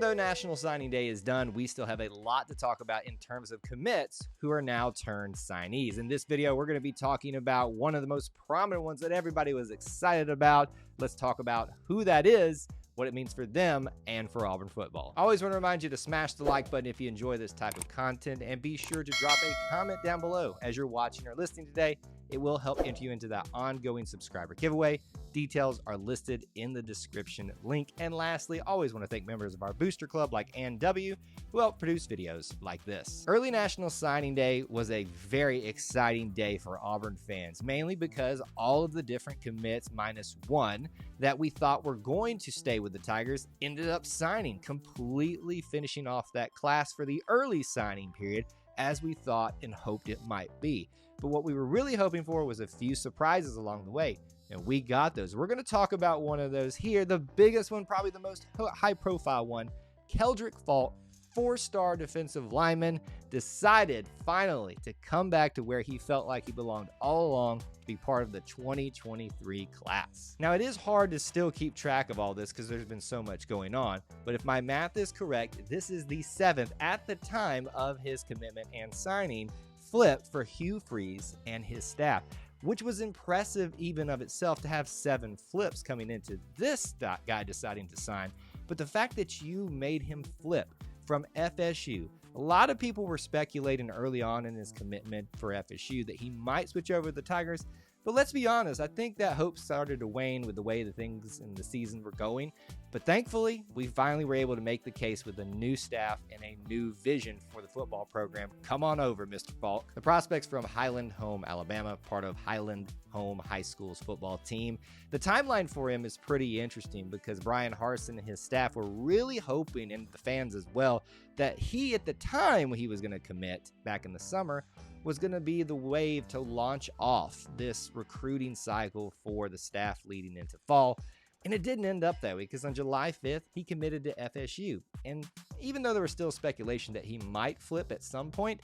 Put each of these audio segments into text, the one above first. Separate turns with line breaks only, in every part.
though National Signing Day is done, we still have a lot to talk about in terms of commits who are now turned signees. In this video, we're going to be talking about one of the most prominent ones that everybody was excited about. Let's talk about who that is, what it means for them, and for Auburn football. I always want to remind you to smash the like button if you enjoy this type of content, and be sure to drop a comment down below as you're watching or listening today. It will help enter you into that ongoing subscriber giveaway. Details are listed in the description link. And lastly, always want to thank members of our booster club like Ann W, who help produce videos like this. Early National Signing Day was a very exciting day for Auburn fans, mainly because all of the different commits minus one that we thought were going to stay with the Tigers ended up signing, completely finishing off that class for the early signing period as we thought and hoped it might be. But what we were really hoping for was a few surprises along the way, and we got those. We're going to talk about one of those here, the biggest one, probably the most high-profile one. Keldric Faulk, four-star defensive lineman, decided finally to come back to where he felt like he belonged all along, to be part of the 2023 class. Now, it is hard to still keep track of all this because there's been so much going on, but if my math is correct, this is the 7th at the time of his commitment and signing flip for Hugh Freeze and his staff, which was impressive even of itself to have 7 flips coming into this guy deciding to sign. But the fact that you made him flip from FSU, a lot of people were speculating early on in his commitment for FSU that he might switch over to the Tigers. But let's be honest, I think that hope started to wane with the way the things in the season were going. But thankfully, we finally were able to make the case with a new staff and a new vision for the football program. Come on over, Mr. Faulk. The prospect's from Highland Home, Alabama, part of Highland Home High School's football team. The timeline for him is pretty interesting because Brian Harsin and his staff were really hoping, and the fans as well, that he, at the time when he was going to commit back in the summer, was going to be the wave to launch off this recruiting cycle for the staff leading into fall. And it didn't end up that way because on July 5th, he committed to FSU. And even though there was still speculation that he might flip at some point,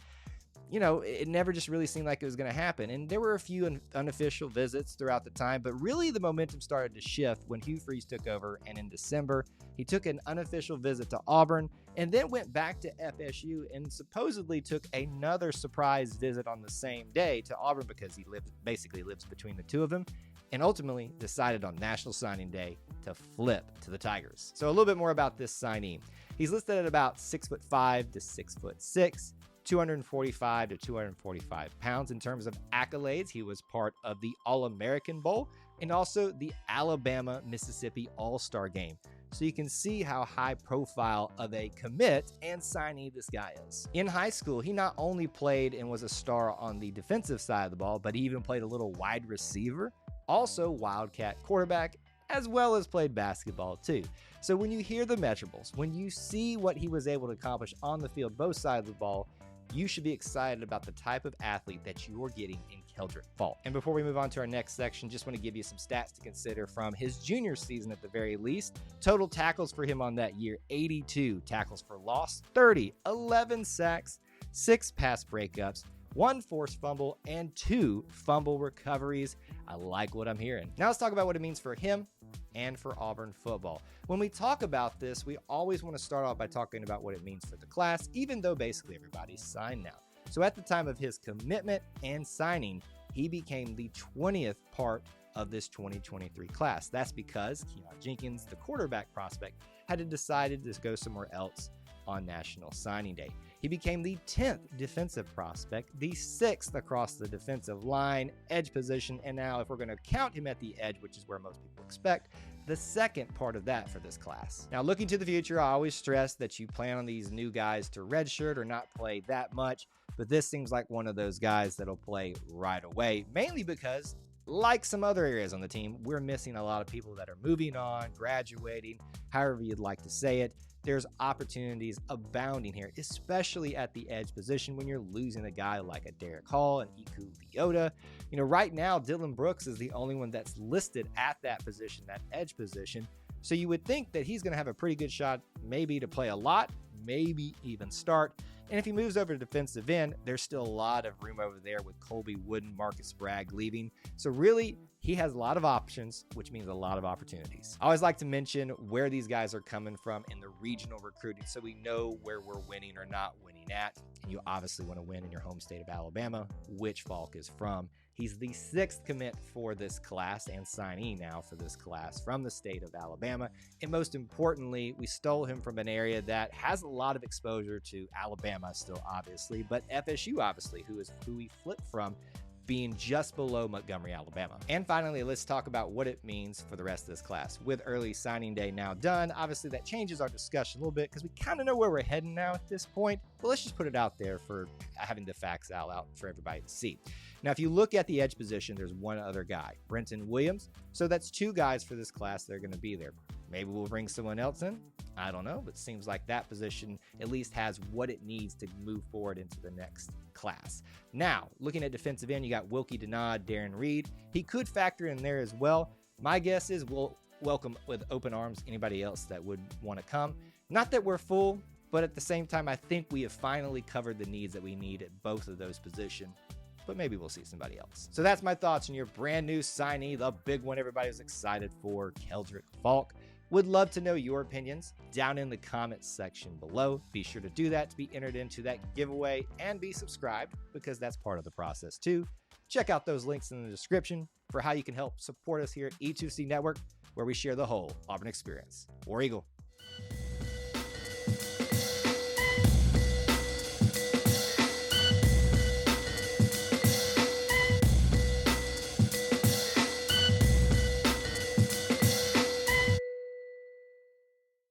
you know, it never just really seemed like it was going to happen. And there were a few unofficial visits throughout the time, but really the momentum started to shift when Hugh Freeze took over. And in December, he took an unofficial visit to Auburn and then went back to FSU and supposedly took another surprise visit on the same day to Auburn because he basically lives between the two of them, and ultimately decided on National Signing Day to flip to the Tigers. So a little bit more about this signee. He's listed at about 6'5" to 6'6", 245 to 245 pounds. In terms of accolades, he was part of the All-American Bowl and also the Alabama-Mississippi All-Star Game. So you can see how high profile of a commit and signee this guy is. In high school, he not only played and was a star on the defensive side of the ball, but he even played a little wide receiver, also wildcat quarterback, as well as played basketball too. So when you hear the measurables, when you see what he was able to accomplish on the field, both sides of the ball, you should be excited about the type of athlete that you're getting in Keldric Faulk. And before we move on to our next section, just want to give you some stats to consider from his junior season at the very least. Total tackles for him on that year, 82 tackles for loss, 30, 11 sacks, 6 pass breakups, 1 forced fumble, and 2 fumble recoveries. I like what I'm hearing. Now let's talk about what it means for him and for Auburn football. When we talk about this, we always want to start off by talking about what it means for the class, even though basically everybody's signed now. So at the time of his commitment and signing, he became the 20th part of this 2023 class. That's because Keon Jenkins, the quarterback prospect, had decided to go somewhere else on National Signing Day. He became the 10th defensive prospect, the 6th across the defensive line, edge position, and now if we're going to count him at the edge, which is where most people expect, the 2nd part of that for this class. Now, looking to the future, I always stress that you plan on these new guys to redshirt or not play that much, but this seems like one of those guys that'll play right away, mainly because, like some other areas on the team, we're missing a lot of people that are moving on, graduating, however you'd like to say it. There's opportunities abounding here, especially at the edge position when you're losing a guy like a Derek Hall and Iku Leota. You know, right now, Dylan Brooks is the only one that's listed at that position, that edge position. So you would think that he's going to have a pretty good shot maybe to play a lot, maybe even start. And if he moves over to defensive end, there's still a lot of room over there with Colby Wooden, Marcus Bragg leaving. So really, he has a lot of options, which means a lot of opportunities. I always like to mention where these guys are coming from in the regional recruiting so we know where we're winning or not winning at. And you obviously want to win in your home state of Alabama, which Faulk is from. He's the 6th commit for this class and signee now for this class from the state of Alabama. And most importantly, we stole him from an area that has a lot of exposure to Alabama still, obviously, but FSU, obviously, who he flipped from, being just below Montgomery, Alabama. And finally, let's talk about what it means for the rest of this class. With early signing day now done, obviously that changes our discussion a little bit because we kind of know where we're heading now at this point, but let's just put it out there for having the facts out for everybody to see. Now, if you look at the edge position, there's one other guy, Brenton Williams. So that's 2 guys for this class that are going to be there. Maybe we'll bring someone else in. I don't know, but it seems like that position at least has what it needs to move forward into the next class. Now, looking at defensive end, you got Wilkie Denard, Darren Reed. He could factor in there as well. My guess is we'll welcome with open arms anybody else that would want to come. Not that we're full, but at the same time, I think we have finally covered the needs that we need at both of those positions. But maybe we'll see somebody else. So that's my thoughts on your brand new signee, the big one everybody was excited for, Keldric Faulk. Would love to know your opinions down in the comments section below. Be sure to do that to be entered into that giveaway and be subscribed because that's part of the process too. Check out those links in the description for how you can help support us here at E2C Network, where we share the whole Auburn experience. War Eagle.